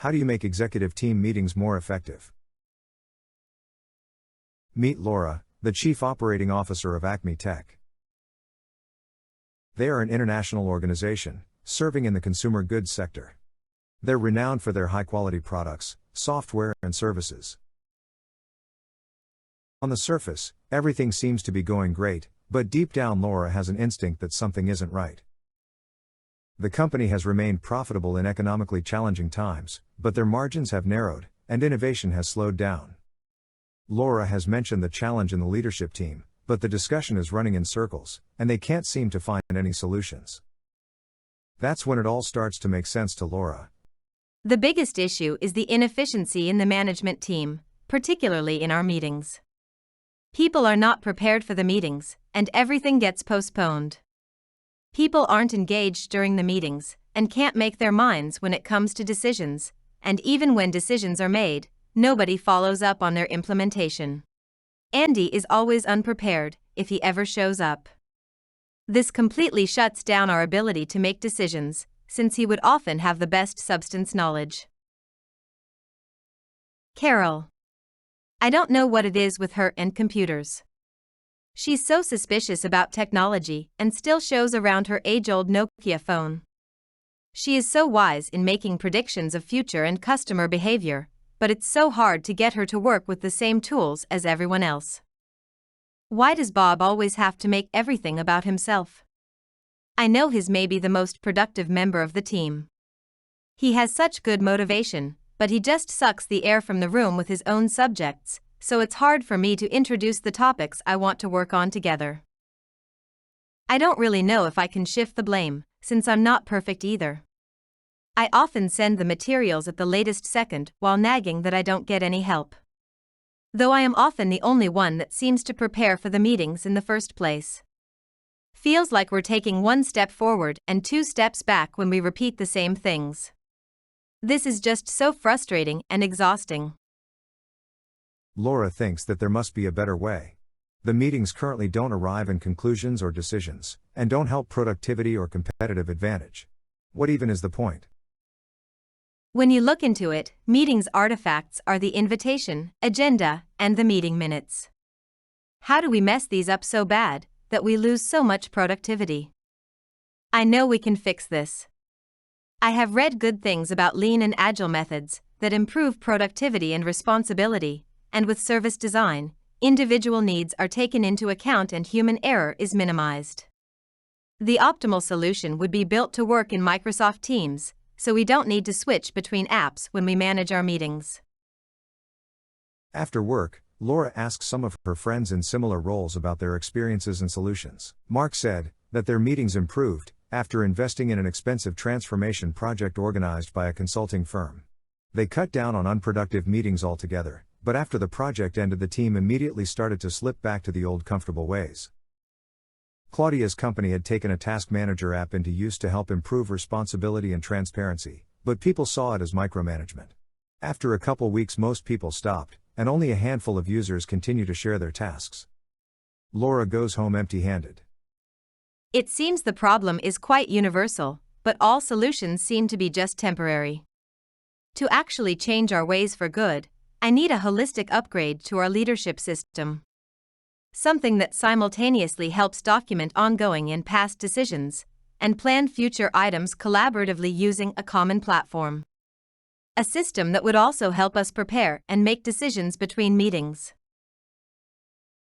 How do you make executive team meetings more effective? Meet Laura, the Chief Operating Officer of Acme Tech. They are an international organization, serving in the consumer goods sector. They're renowned for their high-quality products, software, and services. On the surface, everything seems to be going great, but deep down Laura has an instinct that something isn't right. The company has remained profitable in economically challenging times, but their margins have narrowed, and innovation has slowed down. Laura has mentioned the challenge in the leadership team, but the discussion is running in circles, and they can't seem to find any solutions. That's when it all starts to make sense to Laura. The biggest issue is the inefficiency in the management team, particularly in our meetings. People are not prepared for the meetings, and everything gets postponed. People aren't engaged during the meetings, and can't make their minds when it comes to decisions, and even when decisions are made, nobody follows up on their implementation. Andy is always unprepared, if he ever shows up. This completely shuts down our ability to make decisions, since he would often have the best substance knowledge. Carol. I don't know what it is with her and computers. She's so suspicious about technology and still shows around her age-old Nokia phone. She is so wise in making predictions of future and customer behavior, but it's so hard to get her to work with the same tools as everyone else. Why does Bob always have to make everything about himself? I know he's maybe the most productive member of the team. He has such good motivation, but he just sucks the air from the room with his own subjects, so it's hard for me to introduce the topics I want to work on together. I don't really know if I can shift the blame, since I'm not perfect either. I often send the materials at the latest second while nagging that I don't get any help. Though I am often the only one that seems to prepare for the meetings in the first place. Feels like we're taking one step forward and 2 steps back when we repeat the same things. This is just so frustrating and exhausting. Laura thinks that there must be a better way. The meetings currently don't arrive in conclusions or decisions, and don't help productivity or competitive advantage. What even is the point? When you look into it, meetings artifacts are the invitation, agenda, and the meeting minutes. How do we mess these up so bad that we lose so much productivity? I know we can fix this. I have read good things about lean and agile methods that improve productivity and responsibility, and with service design, individual needs are taken into account and human error is minimized. The optimal solution would be built to work in Microsoft Teams, so we don't need to switch between apps when we manage our meetings. After work, Laura asks some of her friends in similar roles about their experiences and solutions. Mark said that their meetings improved after investing in an expensive transformation project organized by a consulting firm. They cut down on unproductive meetings altogether, but after the project ended, the team immediately started to slip back to the old comfortable ways. Claudia's company had taken a task manager app into use to help improve responsibility and transparency, but people saw it as micromanagement. After a couple weeks, most people stopped, and only a handful of users continue to share their tasks. Laura goes home empty-handed. It seems the problem is quite universal, but all solutions seem to be just temporary. To actually change our ways for good, I need a holistic upgrade to our leadership system. Something that simultaneously helps document ongoing and past decisions, and plan future items collaboratively using a common platform. A system that would also help us prepare and make decisions between meetings.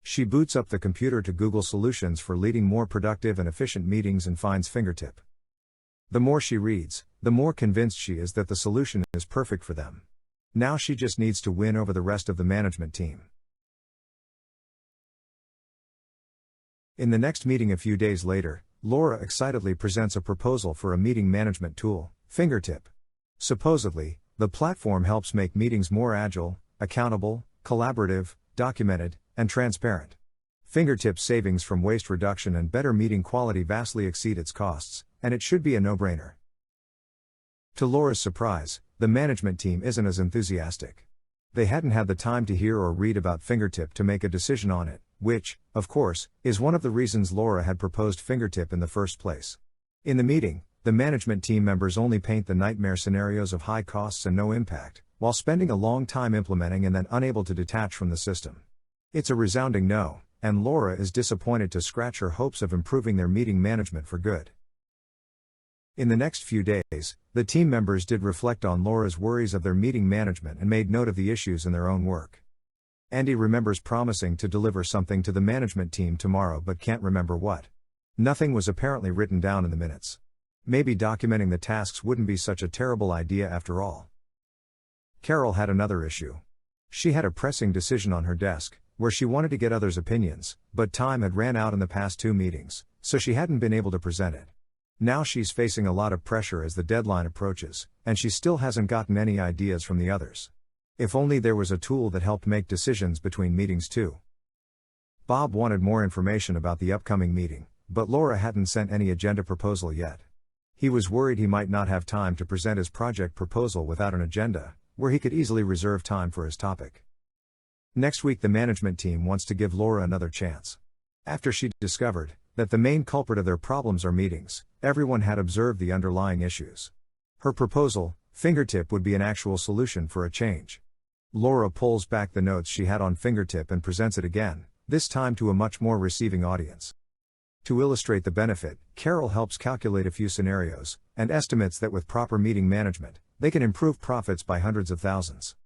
She boots up the computer to Google solutions for leading more productive and efficient meetings and finds Fingertip. The more she reads, the more convinced she is that the solution is perfect for them. Now she just needs to win over the rest of the management team. In the next meeting a few days later, Laura excitedly presents a proposal for a meeting management tool, Fingertip. Supposedly, the platform helps make meetings more agile, accountable, collaborative, documented, and transparent. Fingertip's savings from waste reduction and better meeting quality vastly exceed its costs, and it should be a no-brainer. To Laura's surprise, the management team isn't as enthusiastic. They hadn't had the time to hear or read about Fingertip to make a decision on it, which, of course, is one of the reasons Laura had proposed Fingertip in the first place. In the meeting, the management team members only paint the nightmare scenarios of high costs and no impact, while spending a long time implementing and then unable to detach from the system. It's a resounding no, and Laura is disappointed to scratch her hopes of improving their meeting management for good. In the next few days, the team members did reflect on Laura's worries of their meeting management and made note of the issues in their own work. Andy remembers promising to deliver something to the management team tomorrow but can't remember what. Nothing was apparently written down in the minutes. Maybe documenting the tasks wouldn't be such a terrible idea after all. Carol had another issue. She had a pressing decision on her desk, where she wanted to get others' opinions, but time had ran out in the past 2 meetings, so she hadn't been able to present it. Now she's facing a lot of pressure as the deadline approaches, and she still hasn't gotten any ideas from the others. If only there was a tool that helped make decisions between meetings too. Bob wanted more information about the upcoming meeting, but Laura hadn't sent any agenda proposal yet. He was worried he might not have time to present his project proposal without an agenda, where he could easily reserve time for his topic. Next week the management team wants to give Laura another chance. After she discovered that the main culprit of their problems are meetings, everyone had observed the underlying issues. Her proposal, Fingertip, would be an actual solution for a change. Laura pulls back the notes she had on Fingertip and presents it again, this time to a much more receiving audience. To illustrate the benefit, Carol helps calculate a few scenarios, and estimates that with proper meeting management, they can improve profits by hundreds of thousands.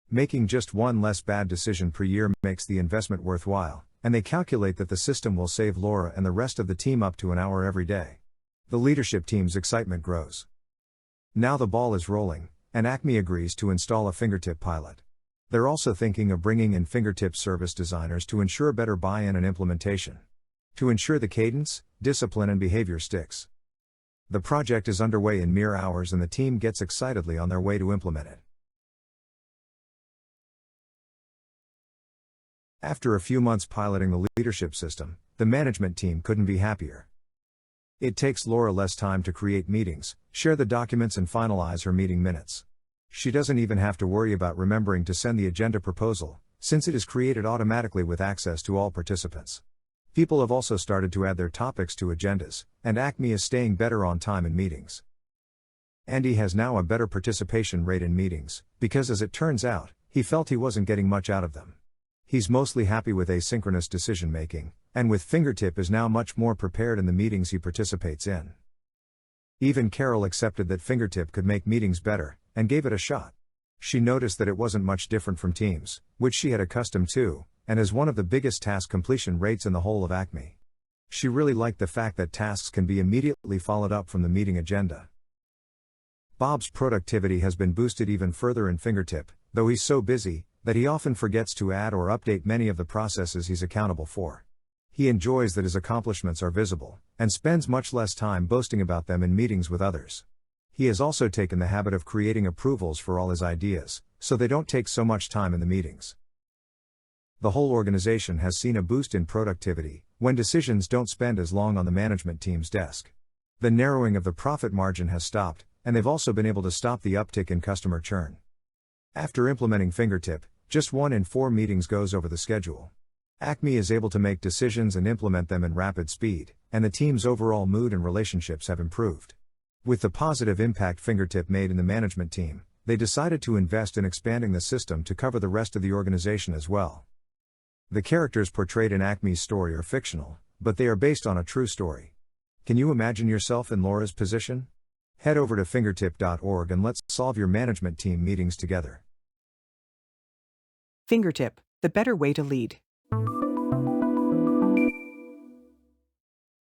Making just one less bad decision per year makes the investment worthwhile, and they calculate that the system will save Laura and the rest of the team up to an hour every day. The leadership team's excitement grows. Now the ball is rolling, and Acme agrees to install a Fingertip pilot. They're also thinking of bringing in Fingertip service designers to ensure better buy-in and implementation. To ensure the cadence, discipline and behavior sticks. The project is underway in mere hours and the team gets excitedly on their way to implement it. After a few months piloting the leadership system, the management team couldn't be happier. It takes Laura less time to create meetings, share the documents and finalize her meeting minutes. She doesn't even have to worry about remembering to send the agenda proposal, since it is created automatically with access to all participants. People have also started to add their topics to agendas, and Acme is staying better on time in meetings. Andy has now a better participation rate in meetings, because as it turns out, he felt he wasn't getting much out of them. He's mostly happy with asynchronous decision-making, and with Fingertip is now much more prepared in the meetings he participates in. Even Carol accepted that Fingertip could make meetings better, and gave it a shot. She noticed that it wasn't much different from Teams, which she had accustomed to, and is one of the biggest task completion rates in the whole of Acme. She really liked the fact that tasks can be immediately followed up from the meeting agenda. Bob's productivity has been boosted even further in Fingertip, though he's so busy that he often forgets to add or update many of the processes he's accountable for. He enjoys that his accomplishments are visible, and spends much less time boasting about them in meetings with others. He has also taken the habit of creating approvals for all his ideas, so they don't take so much time in the meetings. The whole organization has seen a boost in productivity, when decisions don't spend as long on the management team's desk. The narrowing of the profit margin has stopped, and they've also been able to stop the uptick in customer churn. After implementing Fingertip, just 1 in 4 meetings goes over the schedule. Acme is able to make decisions and implement them in rapid speed, and the team's overall mood and relationships have improved. With the positive impact Fingertip made in the management team, they decided to invest in expanding the system to cover the rest of the organization as well. The characters portrayed in Acme's story are fictional, but they are based on a true story. Can you imagine yourself in Laura's position? Head over to fingertip.org and let's solve your management team meetings together. Fingertip, the better way to lead.